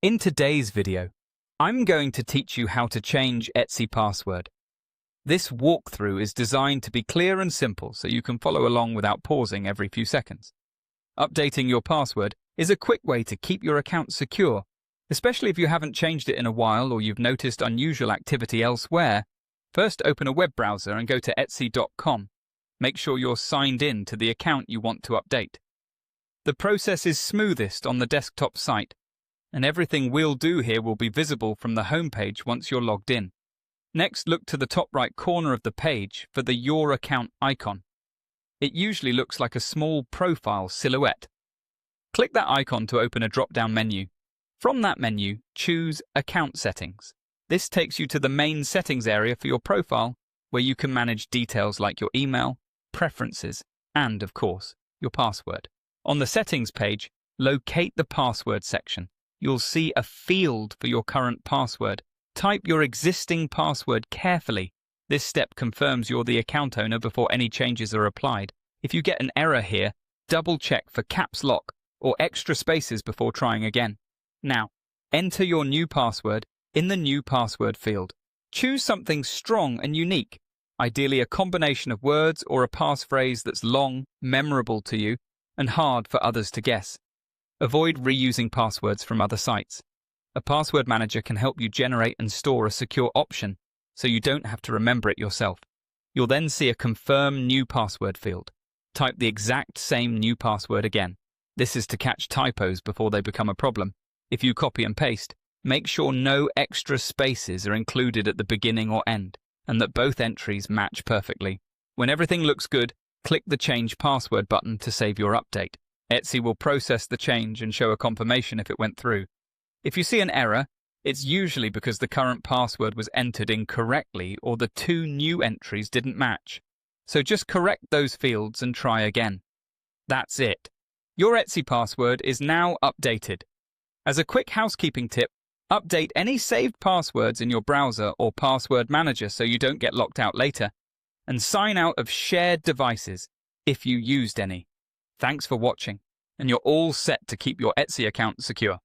In today's video, I'm going to teach you how to change Etsy password. This walkthrough is designed to be clear and simple so you can follow along without pausing every few seconds. Updating your password is a quick way to keep your account secure, especially if you haven't changed it in a while or you've noticed unusual activity elsewhere. First, open a web browser and go to Etsy.com. Make sure you're signed in to the account you want to update. The process is smoothest on the desktop site, and everything we'll do here will be visible from the homepage once you're logged in. Next, look to the top right corner of the page for the Your Account icon. It usually looks like a small profile silhouette. Click that icon to open a drop-down menu. From that menu, choose Account Settings. This takes you to the main settings area for your profile, where you can manage details like your email, preferences, and, of course, your password. On the settings page, locate the password section. You'll see a field for your current password. Type your existing password carefully. This step confirms you're the account owner before any changes are applied. If you get an error here, double-check for caps lock or extra spaces before trying again. Now, enter your new password in the New Password field. Choose something strong and unique, ideally a combination of words or a passphrase that's long, memorable to you, and hard for others to guess. Avoid reusing passwords from other sites. A password manager can help you generate and store a secure option, so you don't have to remember it yourself. You'll then see a Confirm New Password field. Type the exact same new password again. This is to catch typos before they become a problem. If you copy and paste, make sure no extra spaces are included at the beginning or end, and that both entries match perfectly. When everything looks good, click the Change Password button to save your update. Etsy will process the change and show a confirmation if it went through. If you see an error, it's usually because the current password was entered incorrectly or the two new entries didn't match. So just correct those fields and try again. That's it. Your Etsy password is now updated. As a quick housekeeping tip, update any saved passwords in your browser or password manager so you don't get locked out later, and sign out of shared devices if you used any. Thanks for watching, and you're all set to keep your Etsy account secure.